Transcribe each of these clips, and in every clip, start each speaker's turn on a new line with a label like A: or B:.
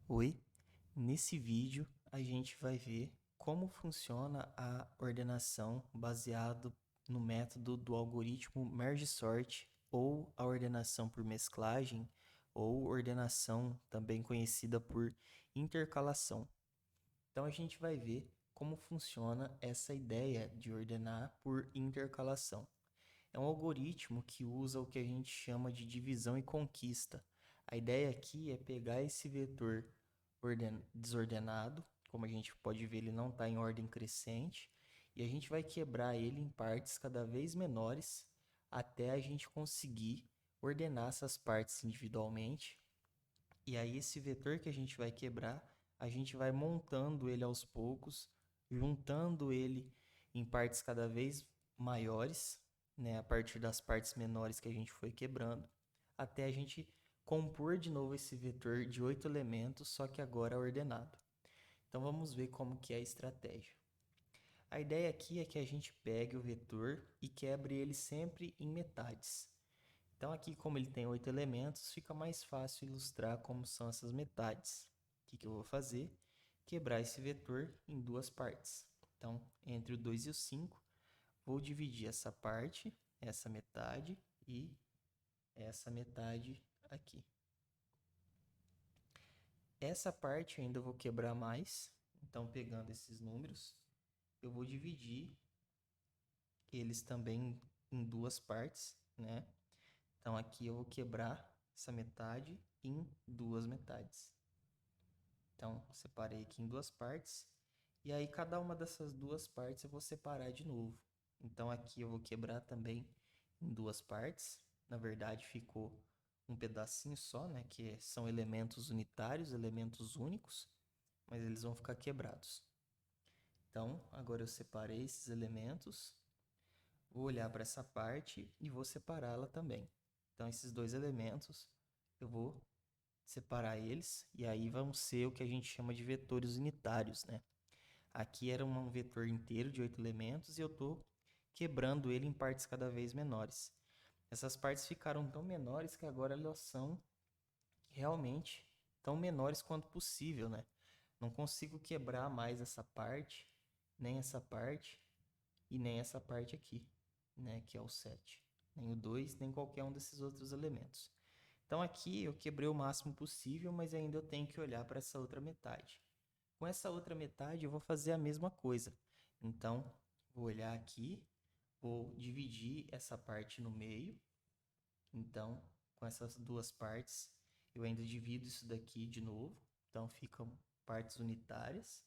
A: Oi, nesse vídeo a gente vai ver como funciona a ordenação baseado no método do algoritmo merge-sort ou a ordenação por mesclagem ou ordenação também conhecida por intercalação. Então a gente vai ver como funciona essa ideia de ordenar por intercalação. É um algoritmo que usa o que a gente chama de divisão e conquista. A ideia aqui é pegar esse vetor desordenado, como a gente pode ver, ele não está em ordem crescente, e a gente vai quebrar ele em partes cada vez menores até a gente conseguir ordenar essas partes individualmente. E aí, esse vetor que a gente vai quebrar, a gente vai montando ele aos poucos, juntando ele em partes cada vez maiores, né, a partir das partes menores que a gente foi quebrando, até a gente compor de novo esse vetor de 8 elementos, só que agora ordenado. Então vamos ver como que é a estratégia. A ideia aqui é que a gente pegue o vetor e quebre ele sempre em metades. Então aqui, como ele tem 8 elementos, fica mais fácil ilustrar como são essas metades. O que eu vou fazer? Quebrar esse vetor em duas partes. Então, entre o 2 e o 5, vou dividir essa parte, essa metade e essa metade aqui. Essa parte eu ainda vou quebrar mais. Então, pegando esses números, eu vou dividir eles também em duas partes, né? Então, aqui eu vou quebrar essa metade em duas metades. Então, separei aqui em duas partes. E aí, cada uma dessas duas partes eu vou separar de novo. Então, aqui eu vou quebrar também em duas partes. Na verdade, ficou um pedacinho só, né? Que são elementos unitários, elementos únicos. Mas eles vão ficar quebrados. Então, agora eu separei esses elementos. Vou olhar para essa parte e vou separá-la também. Então, esses dois elementos, eu vou separar eles, e aí vão ser o que a gente chama de vetores unitários, né? Aqui era um vetor inteiro de 8 elementos e eu estou quebrando ele em partes cada vez menores. Essas partes ficaram tão menores que agora elas são realmente tão menores quanto possível, né? Não consigo quebrar mais essa parte, nem essa parte e nem essa parte aqui, né? Que é o 7. Nem o 2, nem qualquer um desses outros elementos. Então aqui eu quebrei o máximo possível, mas ainda eu tenho que olhar para essa outra metade. Com essa outra metade eu vou fazer a mesma coisa. Então, vou olhar aqui, vou dividir essa parte no meio. Então, com essas duas partes, eu ainda divido isso daqui de novo. Então, ficam partes unitárias.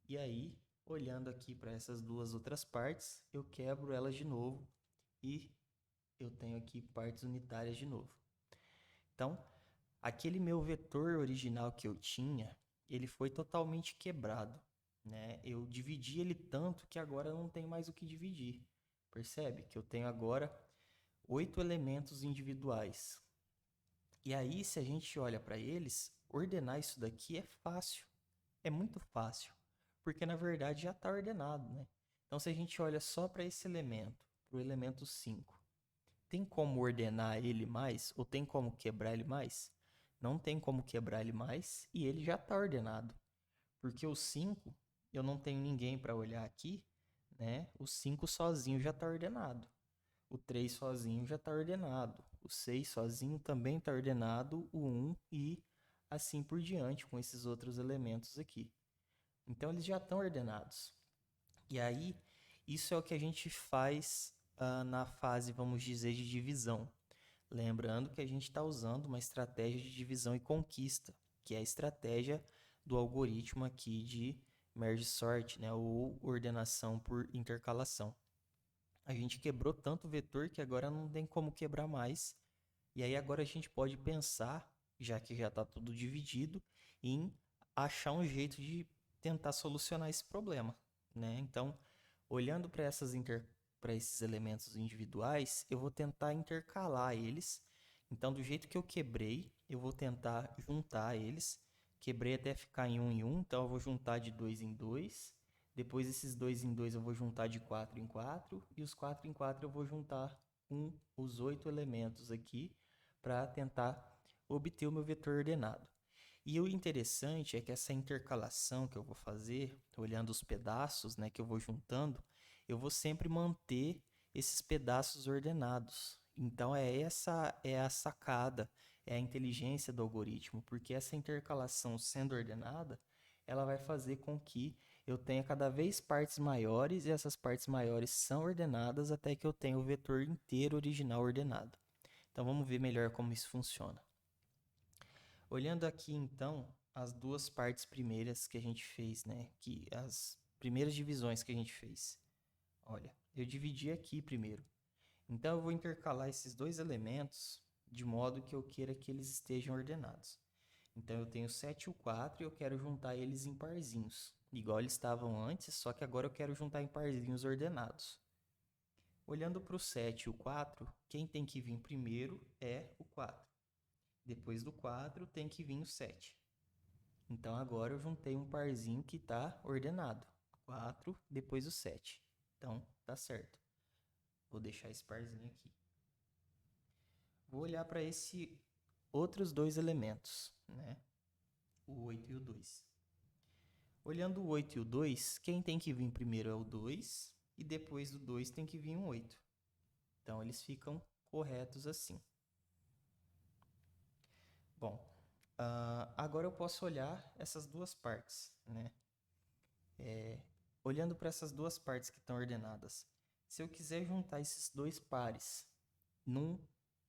A: E aí, olhando aqui para essas duas outras partes, eu quebro elas de novo e eu tenho aqui partes unitárias de novo. Então, aquele meu vetor original que eu tinha, ele foi totalmente quebrado, né? Eu dividi ele tanto que agora não tem mais o que dividir. Percebe que eu tenho agora 8 elementos individuais. E aí, se a gente olha para eles, ordenar isso daqui é fácil. É muito fácil, porque na verdade já está ordenado, né? Então, se a gente olha só para esse elemento, para o elemento 5, tem como ordenar ele mais? Ou tem como quebrar ele mais? Não tem como quebrar ele mais e ele já está ordenado. Porque o 5, eu não tenho ninguém para olhar aqui, né? O 5 sozinho já está ordenado. O 3 sozinho já está ordenado. O 6 sozinho também está ordenado. O um e assim por diante com esses outros elementos aqui. Então eles já estão ordenados. E aí, isso é o que a gente faz na fase, vamos dizer, de divisão. Lembrando que a gente está usando uma estratégia de divisão e conquista, que é a estratégia do algoritmo aqui de merge sort, né, ou ordenação por intercalação. A gente quebrou tanto o vetor que agora não tem como quebrar mais. E aí agora a gente pode pensar, já que já está tudo dividido, em achar um jeito de tentar solucionar esse problema, né? Então, olhando para esses elementos individuais, eu vou tentar intercalar eles. Então, do jeito que eu quebrei, eu vou tentar juntar eles. Quebrei até ficar em um, então eu vou juntar de 2 em 2. Depois esses 2 em 2 eu vou juntar de 4 em 4. E os 4 em 4 eu vou juntar com os 8 elementos aqui para tentar obter o meu vetor ordenado. E o interessante é que essa intercalação que eu vou fazer, olhando os pedaços, né, que eu vou juntando, eu vou sempre manter esses pedaços ordenados. Então essa é a sacada, é a inteligência do algoritmo, porque essa intercalação sendo ordenada, ela vai fazer com que eu tenha cada vez partes maiores e essas partes maiores são ordenadas até que eu tenha o vetor inteiro original ordenado. Então vamos ver melhor como isso funciona. Olhando aqui então as duas partes primeiras que a gente fez, né? Que as primeiras divisões que a gente fez. Olha, eu dividi aqui primeiro. Então eu vou intercalar esses dois elementos de modo que eu queira que eles estejam ordenados. Então eu tenho o 7 e o 4 e eu quero juntar eles em parzinhos, igual eles estavam antes, só que agora eu quero juntar em parzinhos ordenados. Olhando para o 7 e o 4, quem tem que vir primeiro é o 4. Depois do 4 tem que vir o 7. Então agora eu juntei um parzinho que está ordenado. 4, depois o 7. Então tá certo. Vou deixar esse parzinho aqui. Vou olhar para esses outros dois elementos, né? O 8 e o 2. Olhando o 8 e o 2, quem tem que vir primeiro é o 2 e depois do 2 tem que vir um 8. Então eles ficam corretos assim. Bom, agora eu posso olhar essas duas partes, né? Olhando para essas duas partes que estão ordenadas, se eu quiser juntar esses dois pares numa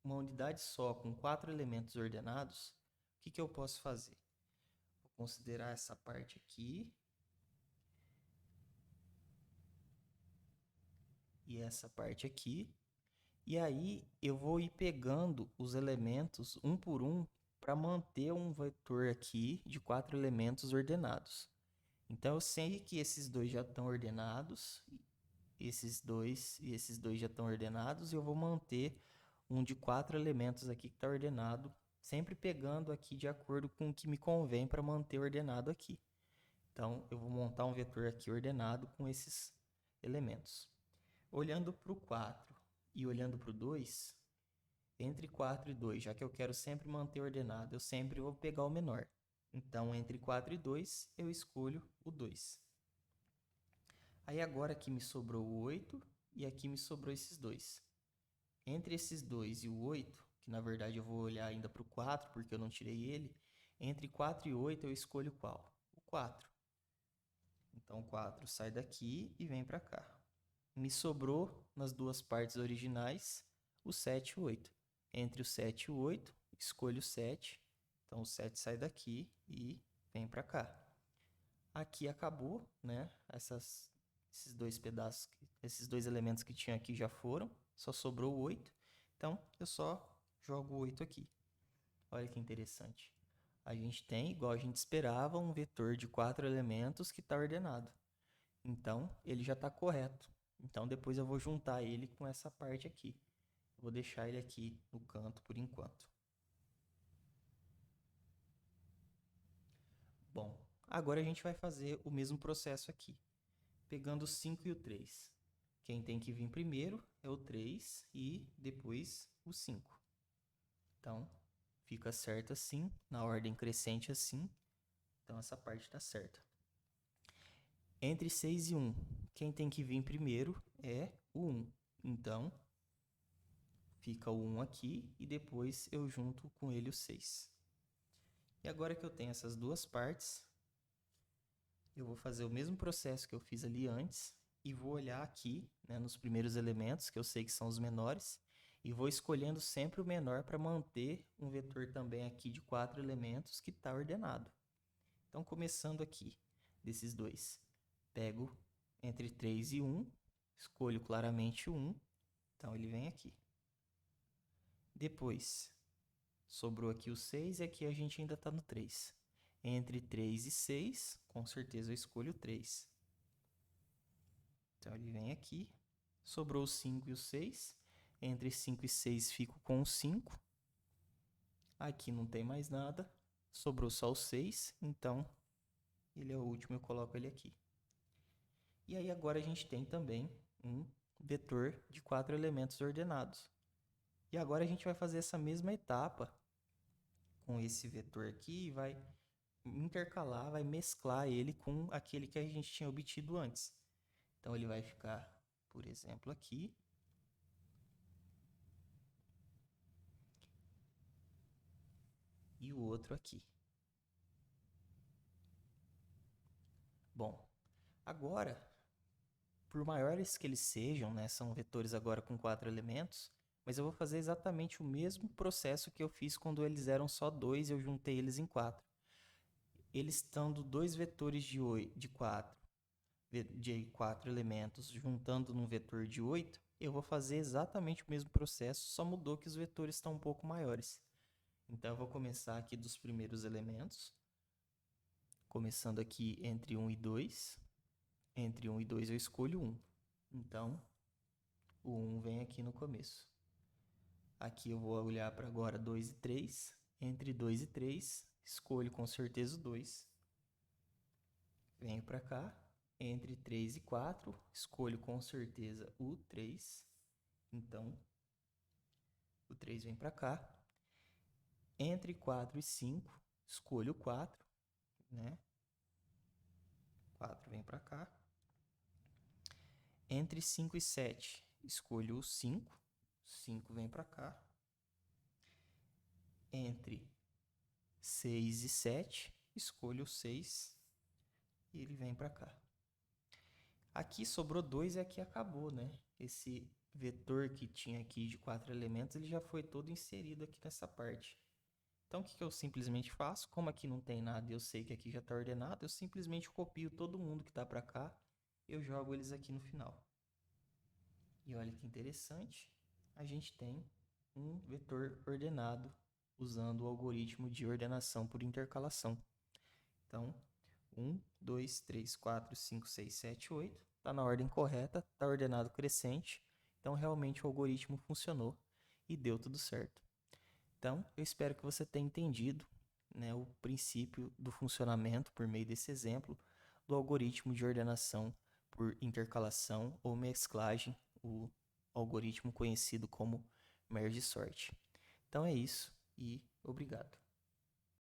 A: unidade só com 4 elementos ordenados, o que eu posso fazer? Vou considerar essa parte aqui e essa parte aqui, e aí eu vou ir pegando os elementos um por um para manter um vetor aqui de 4 elementos ordenados. Então eu sei que esses dois já estão ordenados, esses dois e esses dois já estão ordenados, e eu vou manter um de 4 elementos aqui que está ordenado, sempre pegando aqui de acordo com o que me convém para manter ordenado aqui. Então eu vou montar um vetor aqui ordenado com esses elementos. Olhando para o 4 e olhando para o 2, entre 4 e 2, já que eu quero sempre manter ordenado, eu sempre vou pegar o menor. Então, entre 4 e 2, eu escolho o 2. Aí agora aqui me sobrou o 8 e aqui me sobrou esses dois. Entre esses 2 e o 8, que na verdade eu vou olhar ainda para o 4, porque eu não tirei ele, entre 4 e 8 eu escolho qual? O 4. Então, o 4 sai daqui e vem para cá. Me sobrou, nas duas partes originais, o 7 e o 8. Entre o 7 e o 8, escolho o 7. Então, o 7 sai daqui e vem para cá. Aqui acabou, né? Esses dois pedaços, esses dois elementos que tinha aqui já foram. Só sobrou o 8. Então, eu só jogo o 8 aqui. Olha que interessante. A gente tem, igual a gente esperava, um vetor de 4 elementos que está ordenado. Então, ele já está correto. Então, depois eu vou juntar ele com essa parte aqui. Vou deixar ele aqui no canto por enquanto. Bom, agora a gente vai fazer o mesmo processo aqui, pegando o 5 e o 3. Quem tem que vir primeiro é o 3 e depois o 5. Então, fica certo assim, na ordem crescente assim. Então, essa parte está certa. Entre 6 e 1, quem tem que vir primeiro é o 1. Então, fica o 1 aqui e depois eu junto com ele o 6. E agora que eu tenho essas duas partes, eu vou fazer o mesmo processo que eu fiz ali antes e vou olhar aqui, né, nos primeiros elementos, que eu sei que são os menores, e vou escolhendo sempre o menor para manter um vetor também aqui de 4 elementos que está ordenado. Então, começando aqui, desses dois, pego entre 3 e 1, escolho claramente o 1, então ele vem aqui. Depois, sobrou aqui o 6 e aqui a gente ainda está no 3. Entre 3 e 6, com certeza eu escolho o 3. Então ele vem aqui. Sobrou o 5 e o 6. Entre 5 e 6 fico com o 5. Aqui não tem mais nada. Sobrou só o 6, então ele é o último, eu coloco ele aqui. E aí agora a gente tem também um vetor de 4 elementos ordenados. E agora a gente vai fazer essa mesma etapa com esse vetor aqui e vai intercalar, vai mesclar ele com aquele que a gente tinha obtido antes. Então, ele vai ficar, por exemplo, aqui. E o outro aqui. Bom, agora, por maiores que eles sejam, né, são vetores agora com 4 elementos, mas eu vou fazer exatamente o mesmo processo que eu fiz quando eles eram só 2 e eu juntei eles em 4. Eles estando dois vetores de 4 elementos juntando num vetor de 8, eu vou fazer exatamente o mesmo processo, só mudou que os vetores estão um pouco maiores. Então, eu vou começar aqui dos primeiros elementos, começando aqui entre 1 e 2. Entre 1 e 2 eu escolho 1. Então, o 1 vem aqui no começo. Aqui eu vou olhar para agora 2 e 3. Entre 2 e 3, escolho com certeza o 2. Venho para cá. Entre 3 e 4, escolho com certeza o 3. Então, o 3 vem para cá. Entre 4 e 5, escolho o 4, né? 4 vem para cá. Entre 5 e 7, escolho o 5. 5 vem para cá. Entre 6 e 7, escolho o 6 e ele vem para cá. Aqui sobrou 2 e aqui acabou, né? Esse vetor que tinha aqui de 4 elementos, ele já foi todo inserido aqui nessa parte. Então, o que eu simplesmente faço? Como aqui não tem nada e eu sei que aqui já está ordenado, eu simplesmente copio todo mundo que está para cá e eu jogo eles aqui no final. E olha que interessante, a gente tem um vetor ordenado usando o algoritmo de ordenação por intercalação. Então, 1, 2, 3, 4, 5, 6, 7, 8. Está na ordem correta, está ordenado crescente. Então, realmente o algoritmo funcionou e deu tudo certo. Então, eu espero que você tenha entendido, né, o princípio do funcionamento, por meio desse exemplo, do algoritmo de ordenação por intercalação ou mesclagem, o algoritmo conhecido como merge sort. Então é isso e obrigado.